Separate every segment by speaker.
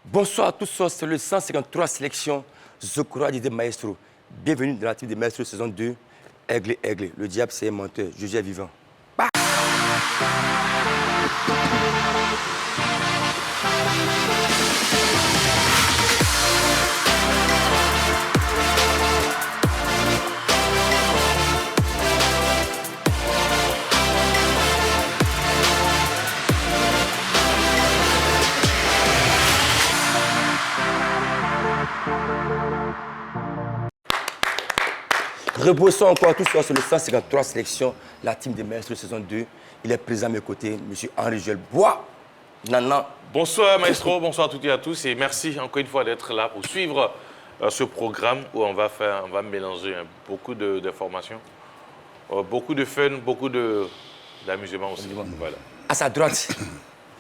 Speaker 1: Bonsoir à tous, c'est le 153 sélection Zokora des Maestro. Bienvenue dans la team des Maestro saison 2. Aigle, aigle, le diable c'est un menteur, Jugé est vivant. Bah. Rebroussons encore tout sur le 153 sélection, la team des Maestro saison 2. Il est présent à mes côtés, M. Henri Joël Bois. Nana.
Speaker 2: Bonsoir Maestro, bonsoir à toutes et à tous et merci encore une fois d'être là pour suivre ce programme où on va mélanger beaucoup d'informations, beaucoup de fun, beaucoup d'amusement aussi. Voilà.
Speaker 1: À sa droite,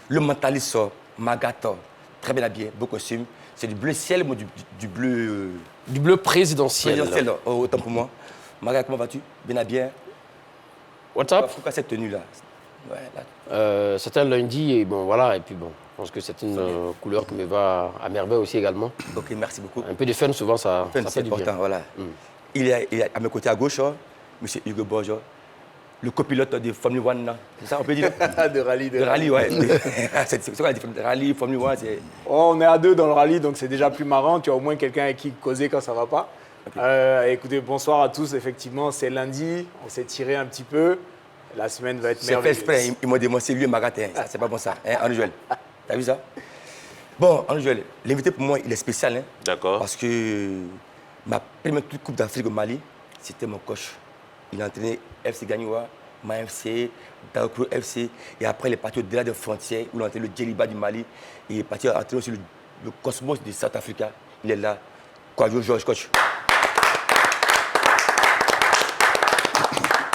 Speaker 1: le mentaliste Magator, très bien habillé, beau costume. C'est du bleu ciel, mais du bleu...
Speaker 3: Du bleu présidentiel.
Speaker 1: Présidentiel, autant pour moi. Maga, comment vas-tu? Bien habillé?
Speaker 3: What's up?
Speaker 1: Pourquoi cette tenue-là? Ouais,
Speaker 3: c'est un lundi et bon voilà, et puis bon, je pense que c'est une couleur qui me va à merveille aussi également.
Speaker 1: Ok, merci beaucoup.
Speaker 3: Un peu de fun souvent, ça fait
Speaker 1: C'est
Speaker 3: du
Speaker 1: important,
Speaker 3: bien.
Speaker 1: voilà. Il est à mes côtés à gauche, M. Hugo Borges, le copilote de Formule 1, c'est ça on peut dire?
Speaker 4: De rallye.
Speaker 1: De rallye, ouais. C'est quoi la différence de rallye, Formule 1?
Speaker 4: On est à deux dans le rallye, donc c'est déjà plus marrant. Tu as au moins quelqu'un avec qui causer quand ça va pas. Okay. Écoutez, bonsoir à tous. Effectivement, c'est lundi. On s'est tiré un petit peu. La semaine va être merveilleuse.
Speaker 1: C'est fait exprès. Ils m'ont démontré lui et Magatin. C'est pas bon ça. Hein, Henri Joël? T'as vu ça? Bon, Henri Joël, l'invité pour moi, il est spécial. Hein,
Speaker 2: d'accord.
Speaker 1: Parce que ma première Coupe d'Afrique au Mali, c'était mon coach. Il a entraîné FC Gagnoua, MAFC, Daokro FC. Et après, il est parti au-delà des frontières, où il a entraîné le Djeliba du Mali. Et il est parti entraîner aussi le Cosmos de South Africa. Il est là. Kwadjo Georges, coach.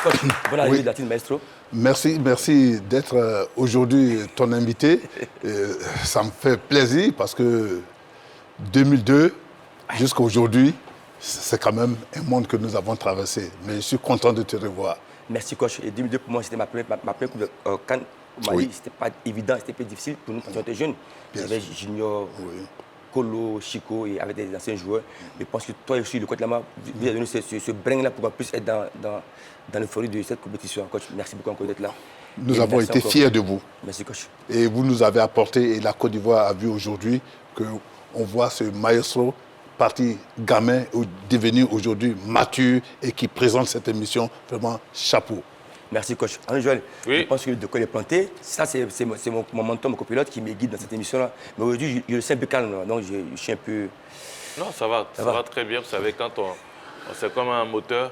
Speaker 1: Coach, bonne arrivée de la team Maestro.
Speaker 5: Merci d'être aujourd'hui ton invité. Ça me fait plaisir parce que 2002 jusqu'à aujourd'hui, c'est quand même un monde que nous avons traversé. Mais je suis content de te revoir.
Speaker 1: Merci coach. Et 2002 pour moi, c'était ma première coupe de Cannes au Mali. C'était pas évident, c'était un peu difficile pour nous quand on était jeunes. J'avais Junior, Kolo, Chico et avec des anciens joueurs. Je pense que toi aussi, le coach Lama, vous avez donné ce brin-là pour qu'on puisse être dans l'euphorie de cette compétition. Coach, merci beaucoup encore d'être là.
Speaker 5: Nous avons été fiers de vous.
Speaker 1: Merci coach.
Speaker 5: Et vous nous avez apporté, et la Côte d'Ivoire a vu aujourd'hui qu'on voit ce maestro parti gamin devenu aujourd'hui mature et qui présente cette émission, vraiment chapeau.
Speaker 1: Merci coach. Henri Joël,
Speaker 2: oui.
Speaker 1: Je pense que le décor est planté. Ça, c'est mon mentor, mon copilote qui me guide dans cette émission-là. Mais aujourd'hui, je suis un peu calme, donc je suis un peu...
Speaker 2: Non, ça va très bien. Vous savez, quand c'est comme un moteur,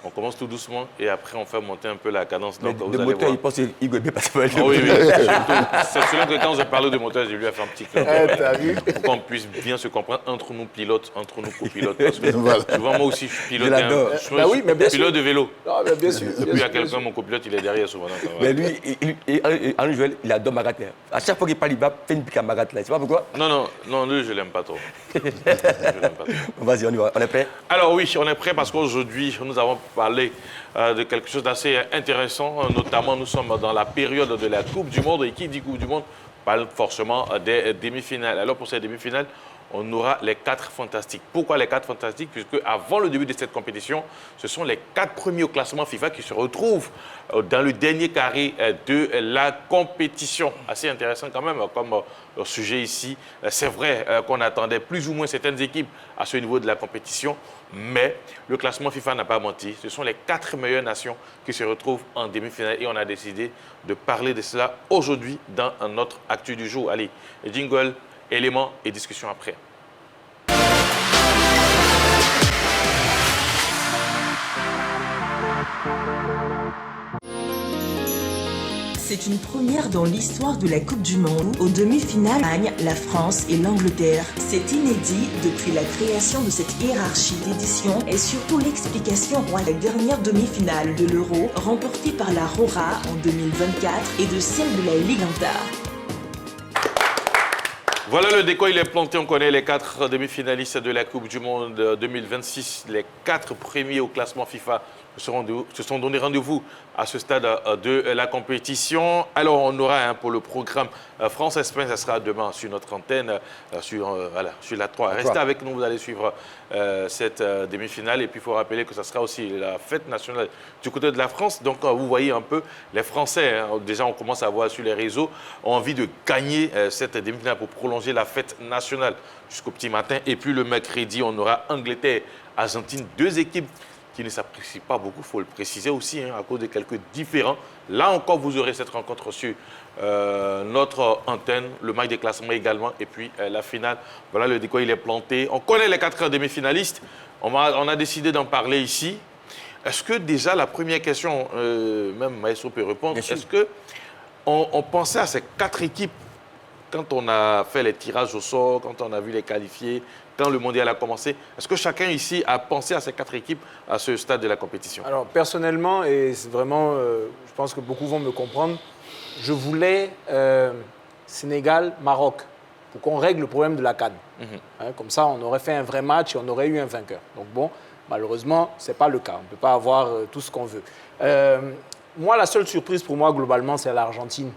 Speaker 2: on commence tout doucement et après on fait monter un peu la cadence. Donc,
Speaker 1: le moteur, il pense qu'il est bien parce que...
Speaker 2: Oui. C'est selon que quand je parlais de moteur, j'ai lui fait un petit clin d'œil pour qu'on puisse bien se comprendre entre nous pilotes, entre nous copilotes. Parce que souvent, moi aussi, je suis pilote. Je suis pilote de vélo.
Speaker 4: Ah, bien sûr.
Speaker 2: Et puis il y a quelqu'un, mon copilote, il est derrière souvent.
Speaker 1: Mais lui, Henri Joël, il adore Magatin. À chaque fois qu'il parle, il va faire une pique à Magatin. Tu sais pas pourquoi?
Speaker 2: Non, lui, je ne l'aime pas trop.
Speaker 1: Vas-y, on y va. On est prêt?
Speaker 2: Alors oui, on est prêt parce qu'aujourd'hui, nous avons parlé de quelque chose d'assez intéressant. Notamment, nous sommes dans la période de la Coupe du Monde. Et qui dit Coupe du Monde parle forcément des demi-finales. Alors pour ces demi-finales, on aura les 4 fantastiques. Pourquoi les 4 fantastiques? Puisque avant le début de cette compétition, ce sont les 4 premiers au classement FIFA qui se retrouvent dans le dernier carré de la compétition. Assez intéressant quand même comme sujet ici. C'est vrai qu'on attendait plus ou moins certaines équipes à ce niveau de la compétition, mais le classement FIFA n'a pas menti. Ce sont les 4 meilleures nations qui se retrouvent en demi-finale et on a décidé de parler de cela aujourd'hui dans notre actu du jour. Allez, jingle, éléments et discussion après.
Speaker 6: C'est une première dans l'histoire de la Coupe du Monde. Aux demi-finales, la France et l'Angleterre. C'est inédit depuis la création de cette hiérarchie d'édition et surtout l'explication royale de la dernière demi-finale de l'Euro remportée par la Rora en 2024 et de celle de la Ligue Inter.
Speaker 2: Voilà le décor, il est planté. On connaît les 4 demi-finalistes de la Coupe du Monde 2026, les 4 premiers au classement FIFA se sont donné rendez-vous à ce stade de la compétition. Alors, on aura pour le programme France-Espagne, ça sera demain sur notre antenne, sur la 3. Restez avec nous, vous allez suivre cette demi-finale. Et puis, il faut rappeler que ça sera aussi la fête nationale du côté de la France. Donc, vous voyez un peu les Français, déjà, on commence à voir sur les réseaux, ont envie de gagner cette demi-finale pour prolonger la fête nationale jusqu'au petit matin. Et puis, le mercredi, on aura Angleterre, Argentine, 2 équipes qui ne s'apprécient pas beaucoup, il faut le préciser aussi, à cause de quelques différends. Là encore, vous aurez cette rencontre sur notre antenne, le match des classements également, et puis la finale. Voilà, le décor, il est planté. On connaît les 4 demi-finalistes. On a décidé d'en parler ici. Est-ce que déjà, la première question, même Maestro peut répondre, est-ce qu'on pensait à ces 4 équipes quand on a fait les tirages au sort, quand on a vu les qualifiés, quand le mondial a commencé? Est-ce que chacun ici a pensé à ces 4 équipes à ce stade de la compétition?
Speaker 4: Alors, personnellement, et c'est vraiment, je pense que beaucoup vont me comprendre, je voulais Sénégal-Maroc pour qu'on règle le problème de la CAN. Comme ça, on aurait fait un vrai match et on aurait eu un vainqueur. Donc bon, malheureusement, ce n'est pas le cas. On ne peut pas avoir tout ce qu'on veut. Moi, la seule surprise pour moi, globalement, c'est l'Argentine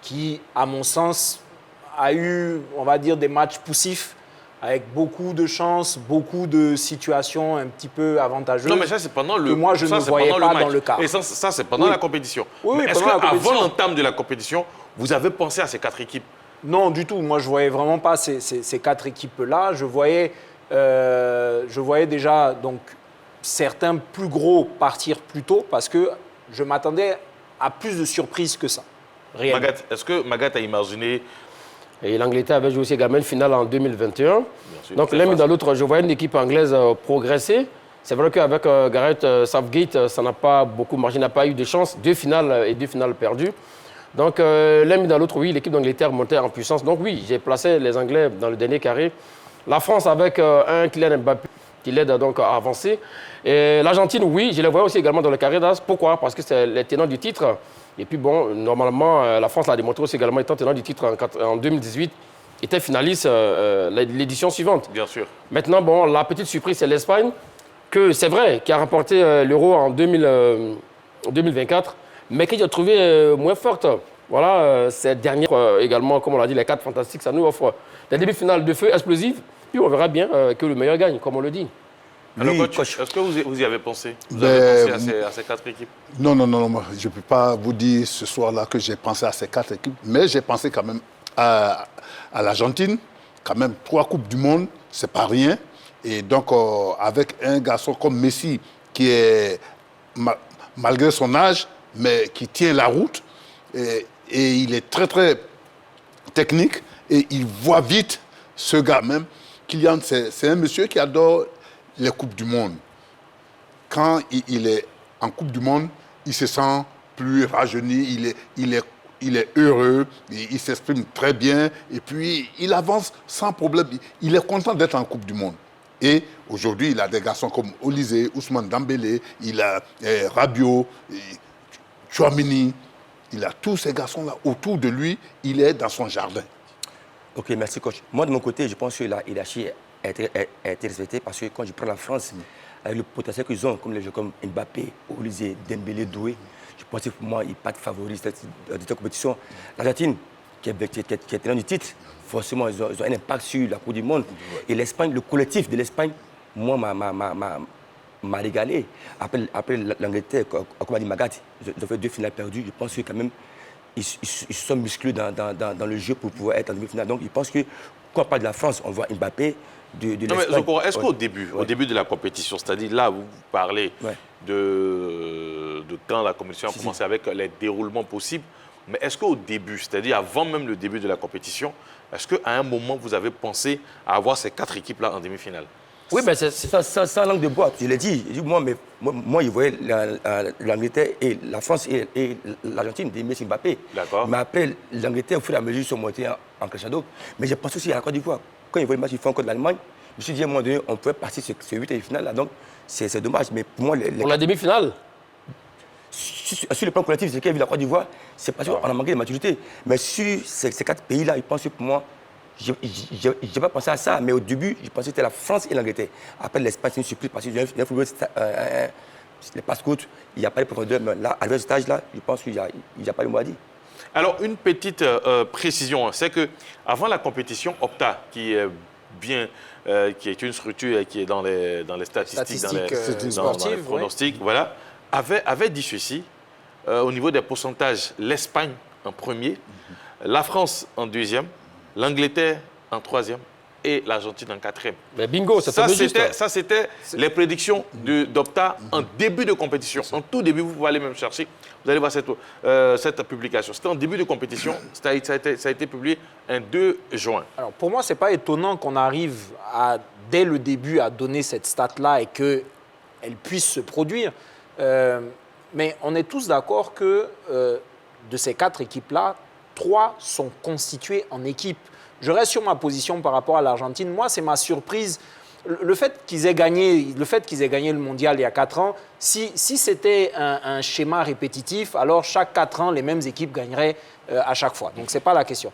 Speaker 4: qui, à mon sens, a eu, on va dire, des matchs poussifs avec beaucoup de chance, beaucoup de situations un petit peu avantageuses.
Speaker 2: Non, mais ça, c'est pendant le
Speaker 4: que moi, je ne voyais pas dans le cas.
Speaker 2: Et ça c'est pendant la compétition.
Speaker 4: Oui,
Speaker 2: est-ce qu'avant l'entame de la compétition, vous avez pensé à ces 4 équipes?
Speaker 4: Non, du tout. Moi, je ne voyais vraiment pas ces 4 équipes-là. Je voyais déjà donc, certains plus gros partir plus tôt parce que je m'attendais à plus de surprises que ça.
Speaker 2: Magath, est-ce que Magath a imaginé...
Speaker 3: Et l'Angleterre avait joué aussi également une finale en 2021. Donc l'un mis dans l'autre, je voyais une équipe anglaise progresser. C'est vrai qu'avec Gareth Southgate, ça n'a pas beaucoup marché, n'a pas eu de chance. 2 finales et 2 finales perdues. Donc l'un mis dans l'autre, oui, l'équipe d'Angleterre montait en puissance. Donc oui, j'ai placé les Anglais dans le dernier carré. La France avec un Kylian Mbappé qui l'aide donc à avancer. Et l'Argentine, oui, je les voyais aussi également dans le carré d'as. Pourquoi? Parce que c'est les tenants du titre. Et puis bon, normalement, la France l'a démontré aussi également, étant tenant du titre en 2018, était finaliste l'édition suivante.
Speaker 2: Bien sûr.
Speaker 3: Maintenant, bon, la petite surprise, c'est l'Espagne, que c'est vrai, qui a remporté l'Euro en 2024, mais qui a trouvé moins forte. Voilà, cette dernière également, comme on l'a dit, les 4 fantastiques, ça nous offre des demi-finales de feu explosives. Puis on verra bien que le meilleur gagne, comme on le dit.
Speaker 2: Alors, coach, est-ce que vous y avez pensé? Vous avez pensé à ces 4 équipes?
Speaker 5: Non, moi, je ne peux pas vous dire ce soir-là que j'ai pensé à ces 4 équipes, mais j'ai pensé quand même à l'Argentine. Quand même, 3 Coupes du Monde, ce n'est pas rien. Et donc, avec un garçon comme Messi, qui est, malgré son âge, mais qui tient la route, et il est très, très technique, et il voit vite, ce gars même. Kylian, c'est un monsieur qui adore les Coupes du Monde. Quand il est en Coupe du Monde, il se sent plus rajeuni, il est heureux, il s'exprime très bien, et puis il avance sans problème. Il est content d'être en Coupe du Monde. Et aujourd'hui, il a des garçons comme Olysée, Ousmane Dembélé, il a Rabiot, Tchouaméni, il a tous ces garçons-là autour de lui, il est dans son jardin.
Speaker 1: Ok, merci coach. Moi, de mon côté, je pense que la hiérarchie a été respectée parce que quand je prends la France, avec le potentiel qu'ils ont, comme les jeux comme Mbappé, Olysée, Dembélé, Doué, je pense que pour moi, ils ne sont pas favoris de cette compétition. L'Argentine, qui est tenant du titre, forcément, ils ont un impact sur la Coupe du Monde. Et l'Espagne, le collectif de l'Espagne, moi, m'a régalé. Après l'Angleterre, comme a dit Magath, ils ont fait 2 finales perdues. Je pense que quand même, ils se sont musclés dans le jeu pour pouvoir être en demi-finale. Donc, je pense que quand on parle de la France, on voit Mbappé de l'Espagne.
Speaker 2: Est-ce qu'au début, au début de la compétition, c'est-à-dire là où vous parlez de quand la compétition a commencé avec les déroulements possibles, mais est-ce qu'au début, c'est-à-dire avant même le début de la compétition, est-ce qu'à un moment, vous avez pensé à avoir ces 4 équipes-là en demi-finale?
Speaker 3: Oui, mais c'est
Speaker 1: sans langue de bois, je l'ai dit. Moi, je voyais l'Angleterre et la France et l'Argentine de Messi Mbappé.
Speaker 2: D'accord.
Speaker 1: Mais après, l'Angleterre, au fur et à mesure, ils sont montés en crescendo. Mais je pense aussi à la Côte d'Ivoire. Quand ils voyaient le match, ils font contre l'Allemagne. Je me suis dit, à un moment donné, on pouvait passer ce 8e finale-là. Donc, c'est dommage. Mais pour moi,
Speaker 3: pour la demi-finale.
Speaker 1: Sur le plan collectif, c'est qu'il y a la Côte d'Ivoire, c'est parce qu'on a manqué de maturité. Mais sur ces 4 pays-là, je pense que pour moi, je n'ai pas pensé à ça, mais au début, je pensais que c'était la France et l'Angleterre. Après, l'Espagne, c'est une surprise parce qu'il y a un football les passe-côtes, il n'y a pas de profondeur. Mais là, à ce stage-là, je pense qu'il n'y a pas le mot à dire.
Speaker 2: Alors, une petite précision, c'est qu'avant la compétition, Opta, qui est une structure qui est dans les statistiques, dans les pronostics, voilà, avait dit ceci, au niveau des pourcentages, l'Espagne en premier, la France en deuxième, l'Angleterre en troisième et l'Argentine en quatrième.
Speaker 3: Mais bingo, ça
Speaker 2: c'était les prédictions d'Opta en début de compétition. En tout début, vous pouvez aller même chercher, vous allez voir cette publication. C'était en début de compétition, ça a été publié un 2 juin.
Speaker 4: Alors, pour moi, ce n'est pas étonnant qu'on arrive dès le début à donner cette stat-là et qu'elle puisse se produire. Mais on est tous d'accord que de ces 4 équipes-là, 3 sont constituées en équipe. Je reste sur ma position par rapport à l'Argentine. Moi, c'est ma surprise. Le fait qu'ils aient gagné le mondial il y a 4 ans, si c'était un schéma répétitif, alors chaque 4 ans, les mêmes équipes gagneraient à chaque fois. Donc, ce n'est pas la question.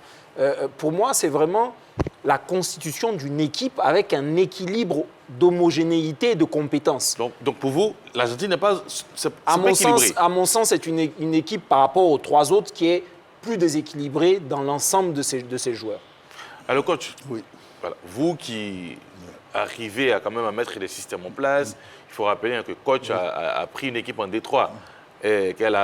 Speaker 4: Pour moi, c'est vraiment la constitution d'une équipe avec un équilibre d'homogénéité et de compétences.
Speaker 2: Donc pour vous, l'Argentine n'est pas équilibrée.
Speaker 4: À mon sens, c'est une équipe par rapport aux 3 autres qui est plus déséquilibrée dans l'ensemble de ces joueurs.
Speaker 2: Alors, coach,
Speaker 5: Oui.
Speaker 2: voilà, vous qui arrivez à quand même à mettre des systèmes en place, il faut rappeler que coach a pris une équipe en Détroit et qu'il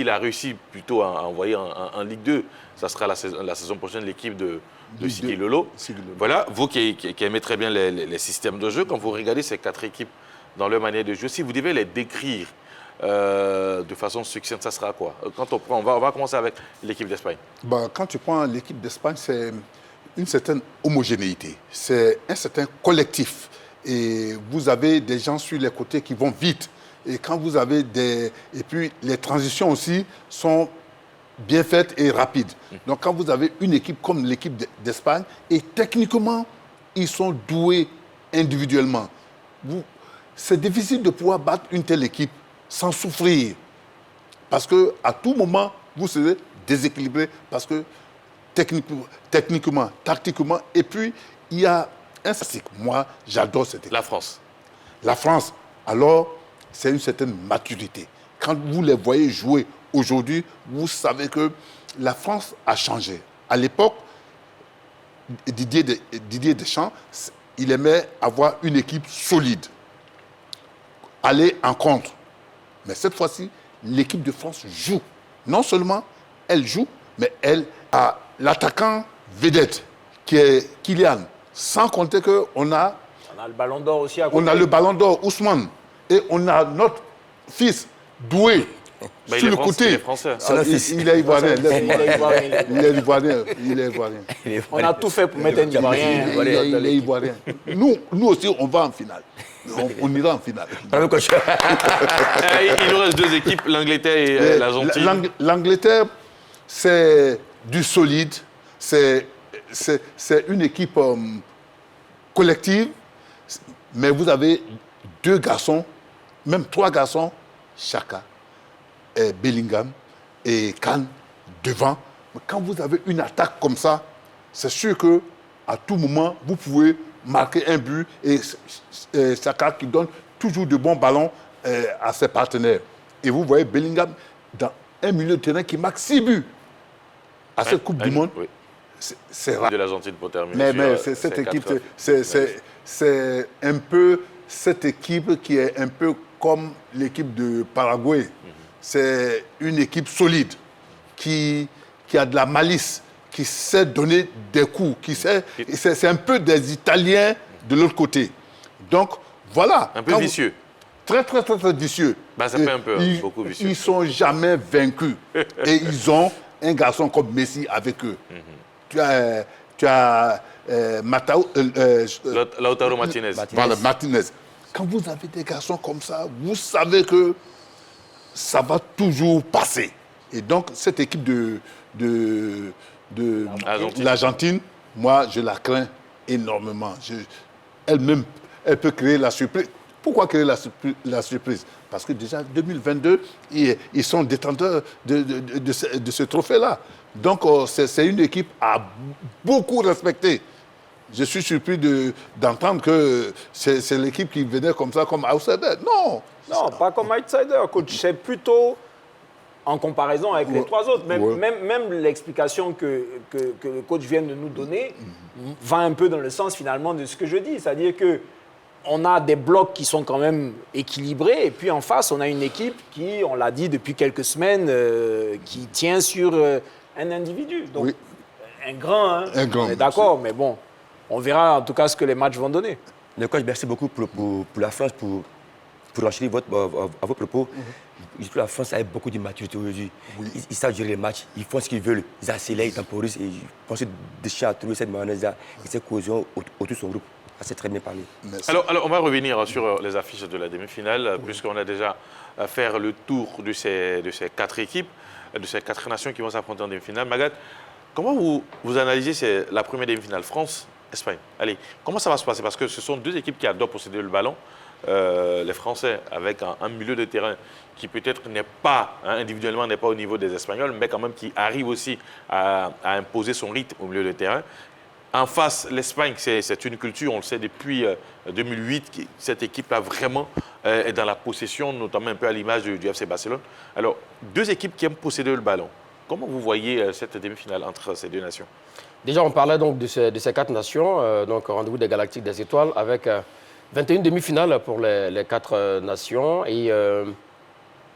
Speaker 2: a réussi plutôt à envoyer en Ligue 2. Ça sera la saison prochaine l'équipe de Sigi Lolo. Voilà, vous qui aimez très bien les systèmes de jeu, quand vous regardez ces 4 équipes dans leur manière de jouer, si vous devez les décrire de façon succincte, ça sera quoi? On va commencer avec l'équipe d'Espagne.
Speaker 5: Quand tu prends l'équipe d'Espagne, c'est une certaine homogénéité, c'est un certain collectif. Et vous avez des gens sur les côtés qui vont vite. Et quand vous avez Et puis les transitions aussi sont bien faites et rapides. Donc quand vous avez une équipe comme l'équipe d'Espagne, et techniquement, ils sont doués individuellement. C'est difficile de pouvoir battre une telle équipe sans souffrir. Parce qu'à tout moment, vous serez déséquilibré. Parce que techniquement, tactiquement, et puis il y a un statistique. Moi, j'adore cette équipe.
Speaker 2: La France.
Speaker 5: La France, alors, c'est une certaine maturité. Quand vous les voyez jouer aujourd'hui, vous savez que la France a changé. À l'époque, Didier Deschamps, il aimait avoir une équipe solide, aller en contre. Mais cette fois-ci, l'équipe de France joue. Non seulement elle joue, mais elle a l'attaquant vedette, qui est Kylian. Sans compter qu'on a...
Speaker 4: On a le ballon d'or aussi à côté.
Speaker 5: On a le ballon d'or, Ousmane. Et on a notre fils, Doué, sur le côté.
Speaker 2: Il est français.
Speaker 5: Il est ivoirien. Il est ivoirien.
Speaker 4: On a tout fait pour mettre un Ivoirien.
Speaker 5: Il est ivoirien. Nous aussi, on va en finale. On ira en finale.
Speaker 2: Il nous reste 2 équipes, l'Angleterre et l'Argentine.
Speaker 5: L'Angleterre, c'est du solide. C'est une équipe collective. Mais vous avez 2 garçons, même 3 garçons, Xhaka, Bellingham et Kane devant. Mais quand vous avez une attaque comme ça, c'est sûr qu'à tout moment, vous pouvez marquer un but et Xhaka qui donne toujours de bons ballons à ses partenaires. Et vous voyez Bellingham dans un milieu de terrain qui marque 6 buts à cette Coupe du Monde.
Speaker 2: Oui.
Speaker 5: C'est rare.
Speaker 2: De l'Argentine pour terminer.
Speaker 5: Mais cette équipe, c'est un peu cette équipe qui est un peu comme l'équipe de Paraguay. C'est une équipe solide qui a de la malice, qui sait donner des coups, c'est un peu des Italiens de l'autre côté. Donc, voilà.
Speaker 2: Un peu vicieux.
Speaker 5: Très vicieux.
Speaker 2: Ça fait un peu beaucoup vicieux.
Speaker 5: Ils ne sont jamais vaincus. Et ils ont un garçon comme Messi avec eux. Tu as
Speaker 2: Lautaro Martinez.
Speaker 5: Voilà, Martinez. Quand vous avez des garçons comme ça, vous savez que ça va toujours passer. Et donc, cette équipe de l'Argentine, moi, je la crains énormément. Elle peut créer la surprise. Pourquoi créer la surprise? Parce que déjà, 2022, ils sont détenteurs de ce trophée-là. Donc, c'est une équipe à beaucoup respecter. Je suis surpris d'entendre que c'est l'équipe qui venait comme ça, comme outsider. Non,
Speaker 4: Non, pas comme outsider, coach. C'est plutôt en comparaison avec les trois autres. Même l'explication que le coach vient de nous donner va un peu dans le sens finalement de ce que je dis. C'est-à-dire qu'on a des blocs qui sont quand même équilibrés et puis en face, on a une équipe qui, on l'a dit depuis quelques semaines, qui tient sur un individu. Donc, un grand, hein, on est d'accord, mais bon, on verra en tout cas ce que les matchs vont donner.
Speaker 1: Le coach, merci beaucoup pour la France, pour enchaîner à vos propos. La France a beaucoup de maturité aujourd'hui. Ils savent gérer les matchs, ils font ce qu'ils veulent, ils accélèrent, ils temporisent. Et je pense que Deschamps a trouvé cette mayonnaise-là et cette cohésion autour de son groupe. C'est très bien parlé.
Speaker 2: Alors, on va revenir sur les affiches de la demi-finale, puisqu'on a déjà fait le tour de ces 4 équipes, de ces 4 nations qui vont s'affronter en demi-finale. Magat, comment vous analysez la première demi-finale France-Espagne? Allez, comment ça va se passer? Parce que ce sont 2 équipes qui adorent posséder le ballon. Les Français avec un milieu de terrain qui peut-être n'est pas, individuellement n'est pas au niveau des Espagnols, mais quand même qui arrive aussi à imposer son rythme au milieu de terrain. En face, l'Espagne, c'est une culture, on le sait depuis 2008, cette équipe-là vraiment est dans la possession, notamment un peu à l'image du FC Barcelone. Alors, 2 équipes qui aiment posséder le ballon. Comment vous voyez cette demi-finale entre ces 2 nations?
Speaker 3: Déjà, on parlait donc de ces 4 nations, donc rendez-vous des Galactiques des Étoiles, avec 21 demi-finales pour les 4 nations et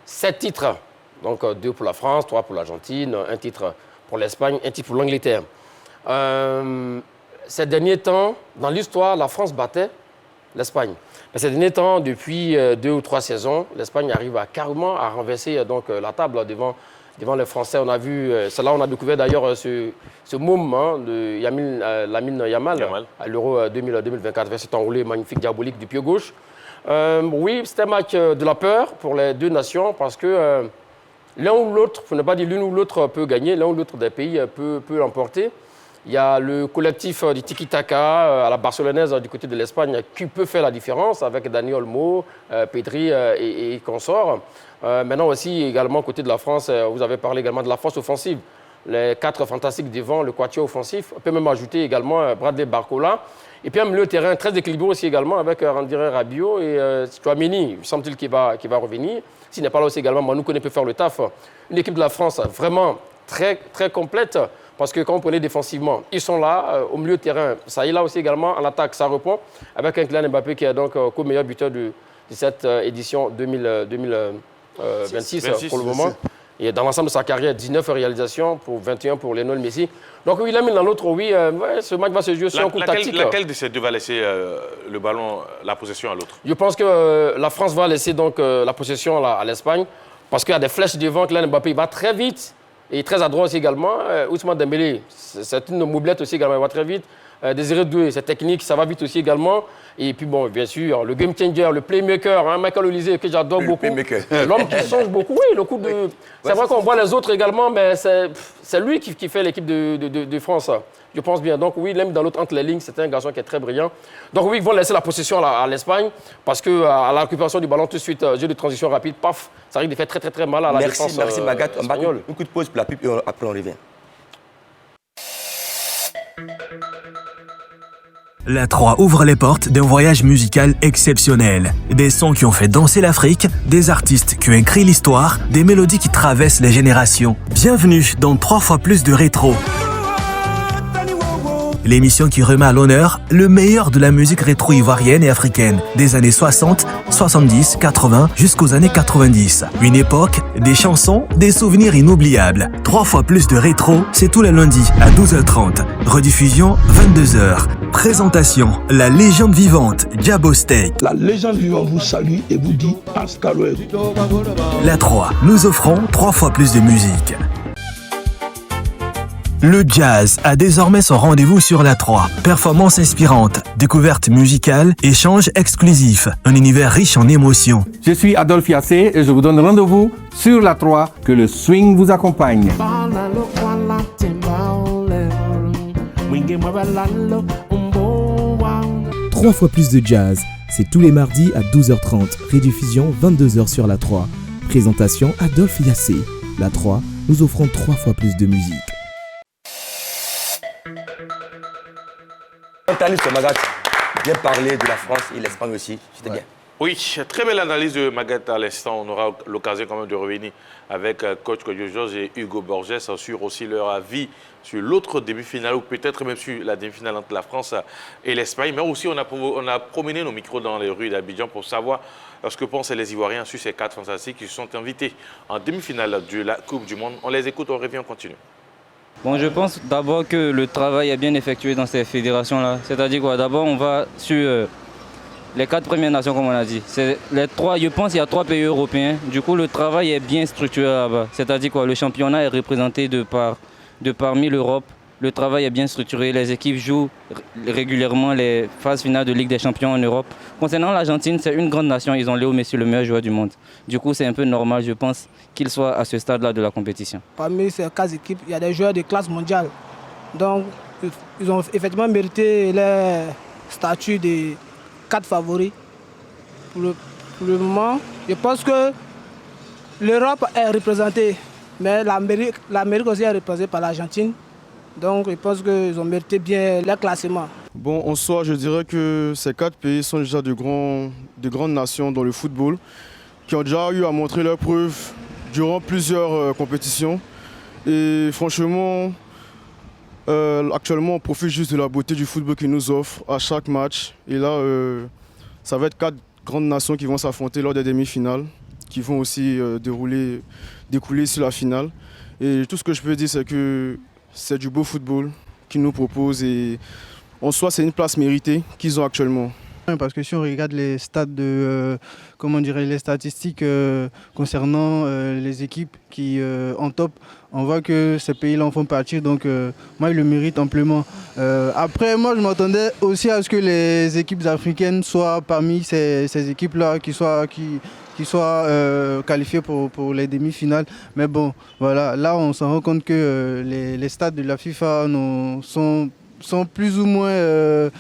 Speaker 3: 7 titres. Donc 2 pour la France, 3 pour l'Argentine, 1 titre pour l'Espagne, 1 titre pour l'Angleterre. Ces derniers temps, dans l'histoire, la France battait l'Espagne. Mais ces derniers temps, depuis 2 ou 3 saisons, l'Espagne arrive carrément à renverser donc, la table devant les Français. On a vu, c'est là on a découvert d'ailleurs ce môme de Lamine Yamal à l'Euro 2024, avec cet enroulé magnifique, diabolique du pied gauche. Oui, c'était un match de la peur pour les 2 nations parce que l'un ou l'autre, pour ne pas dire l'une ou l'autre peut gagner, l'un ou l'autre des pays peut l'emporter. Il y a le collectif du tiki-taka à la barcelonaise du côté de l'Espagne qui peut faire la différence avec Dani Olmo, Pedri et consorts. Maintenant aussi, également, côté de la France, vous avez parlé également de la force offensive. Les 4 fantastiques devant, le quatuor offensif. On peut même ajouter également Bradley Barcola. Et puis un milieu de terrain très équilibré aussi également avec Randy Rabiot et Tchouaméni. Il semble-t-il qu'il va revenir. S'il n'est pas là aussi également, Manu Koné peut faire le taf. Une équipe de la France vraiment très, très complète. Parce que quand on prenait défensivement, ils sont là, au milieu de terrain. Ça y est là aussi également, en attaque, ça répond. Avec un Kylian Mbappé qui est donc co-meilleur buteur de cette édition 2026 pour le moment. Et dans l'ensemble de sa carrière, 19 réalisations pour 21 pour Lionel Messi. Donc oui, l'un dans l'autre, oui, ce match va se jouer sur un coup tactique.
Speaker 2: Laquelle de ces 2 va laisser le ballon, la possession à l'autre?
Speaker 3: Je pense que la France va laisser donc la possession à l'Espagne. Parce qu'il y a des flèches devant, Kylian Mbappé il va très vite. Et très adroit aussi également. Ousmane Dembélé, c'est une moublette aussi également, il va très vite. Désiré Doué, c'est technique, ça va vite aussi également. Et puis bon, bien sûr, le game changer, le playmaker, Michael Olise, que j'adore beaucoup. L'homme qui change beaucoup, oui, le coup de... C'est vrai qu'on voit les autres également, mais c'est lui qui fait l'équipe de France. Je pense bien. Donc oui, l'homme dans l'autre entre les lignes, c'est un garçon qui est très brillant. Donc oui, ils vont laisser la possession à l'Espagne, parce qu'à la récupération du ballon, tout de suite, jeu de transition rapide, paf, ça risque de faire très très très mal à la défense
Speaker 1: Merci Magat.
Speaker 3: espagnole.
Speaker 1: Un coup de pause pour la pub et après on revient.
Speaker 7: La 3 ouvre les portes d'un voyage musical exceptionnel. Des sons qui ont fait danser l'Afrique, des artistes qui ont écrit l'histoire, des mélodies qui traversent les générations. Bienvenue dans 3 fois plus de rétro. L'émission qui remet à l'honneur le meilleur de la musique rétro-ivoirienne et africaine, des années 60, 70, 80 jusqu'aux années 90. Une époque, des chansons, des souvenirs inoubliables. 3 fois plus de rétro, c'est tous les lundis à 12h30. Rediffusion 22h. Présentation, la légende vivante, Jabo Steak.
Speaker 8: La légende vivante vous salue et vous dit hasta luego.
Speaker 7: La 3, nous offrons 3 fois plus de musique. Le jazz a désormais son rendez-vous sur la 3. Performances inspirantes, découvertes musicales, échanges exclusifs, un univers riche en émotions.
Speaker 9: Je suis Adolphe Yassé et je vous donne rendez-vous sur la 3. Que le swing vous accompagne.
Speaker 10: 3 fois plus de jazz, c'est tous les mardis à 12h30, rediffusion 22h sur la 3. Présentation Adolphe Yassé. La 3, nous offrons 3 fois plus de musique.
Speaker 1: Anthony Somagat, bien parler de la France et l'Espagne aussi, c'était bien.
Speaker 2: Oui, très belle analyse de Maguette à l'instant. On aura l'occasion quand même de revenir avec coach Kodjo Georges et Hugo Borges sur aussi leur avis sur l'autre demi-finale ou peut-être même sur la demi-finale entre la France et l'Espagne. Mais aussi, on a promené nos micros dans les rues d'Abidjan pour savoir ce que pensent les Ivoiriens sur ces 4 fantastiques qui se sont invités en demi-finale de la Coupe du Monde. On les écoute, on revient, on continue.
Speaker 11: Bon, je pense d'abord que le travail est bien effectué dans ces fédérations-là. C'est-à-dire quoi? D'abord, on va sur les 4 premières nations, comme on a dit. Je pense qu'il y a 3 pays européens. Du coup, le travail est bien structuré là-bas. C'est-à-dire quoi? Le championnat est représenté de parmi l'Europe. Le travail est bien structuré. Les équipes jouent régulièrement les phases finales de Ligue des Champions en Europe. Concernant l'Argentine, c'est une grande nation. Ils ont Léo Messi, le meilleur joueur du monde. Du coup, c'est un peu normal, je pense, qu'il soit à ce stade-là de la compétition.
Speaker 12: Parmi ces 4 équipes, il y a des joueurs de classe mondiale. Donc, ils ont effectivement mérité le statut des 4 favoris. Pour le moment, je pense que l'Europe est représentée, mais l'Amérique aussi est représentée par l'Argentine. Donc je pense qu'ils ont mérité bien leur classement.
Speaker 13: Bon, en soi, je dirais que ces 4 pays sont déjà de grandes nations dans le football, qui ont déjà eu à montrer leurs preuves durant plusieurs compétitions. Et franchement, actuellement, on profite juste de la beauté du football qu'ils nous offrent à chaque match. Et là, ça va être 4 grandes nations qui vont s'affronter lors des demi-finales, qui vont aussi découler sur la finale. Et tout ce que je peux dire, c'est que c'est du beau football qu'ils nous proposent et en soi, c'est une place méritée qu'ils ont actuellement.
Speaker 14: Parce que si on regarde les les statistiques concernant les équipes qui en top, on voit que ces pays-là en font partie, donc moi ils le méritent amplement. Après, moi je m'attendais aussi à ce que les équipes africaines soient parmi ces équipes-là, qui soient qualifiées pour les demi-finales. Mais bon, voilà, là on se rend compte que les stades de la FIFA sont plus ou moins,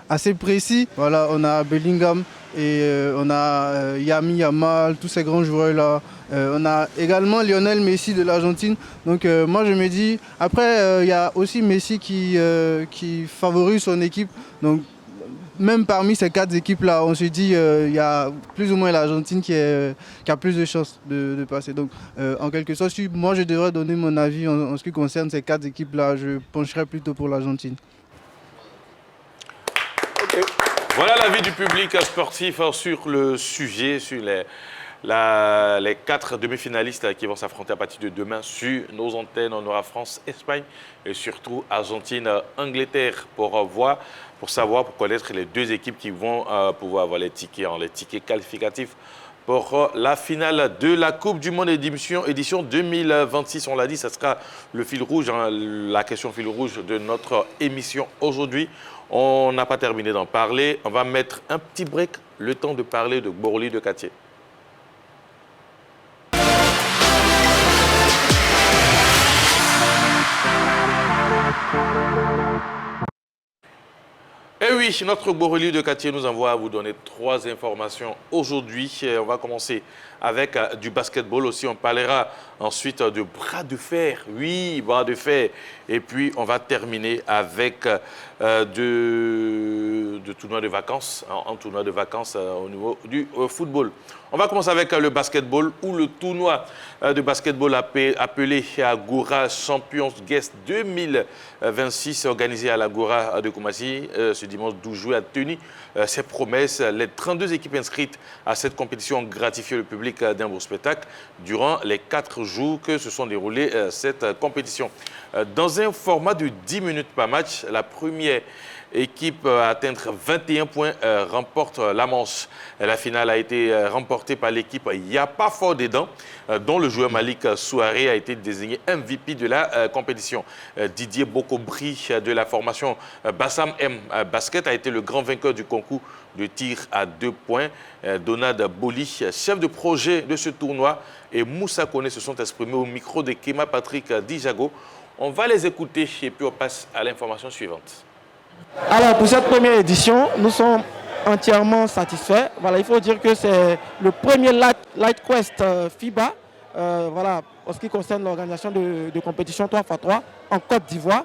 Speaker 14: assez précis. Voilà, on a Bellingham et on a Yami Yamal, tous ces grands joueurs-là. On a également Lionel Messi de l'Argentine. Donc moi je me dis, après il y a aussi Messi qui favorise son équipe. Donc même parmi ces 4 équipes-là, on se dit il y a plus ou moins l'Argentine qui a plus de chances de passer. Donc en quelque sorte, si moi je devrais donner mon avis en ce qui concerne ces 4 équipes-là, je pencherais plutôt pour l'Argentine.
Speaker 2: Voilà l'avis du public sportif sur le sujet, sur les 4 demi-finalistes qui vont s'affronter à partir de demain sur nos antennes. On aura France, Espagne et surtout Argentine, Angleterre pour connaître les 2 équipes qui vont pouvoir avoir les tickets qualificatifs pour la finale de la Coupe du Monde édition 2026. On l'a dit, ça sera le fil rouge, la question fil rouge de notre émission aujourd'hui. On n'a pas terminé d'en parler. On va mettre un petit break, le temps de parler de Gboroli de Katié. Et oui, notre Gboroli de Katié nous envoie à vous donner 3 informations aujourd'hui. On va commencer avec du basketball aussi. On parlera ensuite de bras de fer. Oui, bras de fer. Et puis, on va terminer avec de tournoi de vacances, un tournoi de vacances au niveau du football. On va commencer avec le basketball où le tournoi de basketball appelé Agora Champions Guest 2026 organisé à l'Agora de Koumassi ce dimanche 12 juillet a tenu ses promesses. Les 32 équipes inscrites à cette compétition ont gratifié le public d'un beau spectacle durant les 4 jours que se sont déroulées cette compétition. Dans un format de 10 minutes par match, la première équipe à atteindre 21 points remporte la manche. La finale a été remportée par l'équipe Yapa Fort Dedans, dont le joueur Malik Souaré a été désigné MVP de la compétition. Didier Bokobri de la formation Bassam M Basket a été le grand vainqueur du concours de tir à 2 points. Donald Boli, chef de projet de ce tournoi, et Moussa Kone se sont exprimés au micro de Kema Patrick Dijago. On va les écouter et puis on passe à l'information suivante.
Speaker 15: Alors pour cette première édition, nous sommes entièrement satisfaits. Voilà, il faut dire que c'est le premier Light Quest FIBA, voilà, en ce qui concerne l'organisation de compétition 3x3 en Côte d'Ivoire.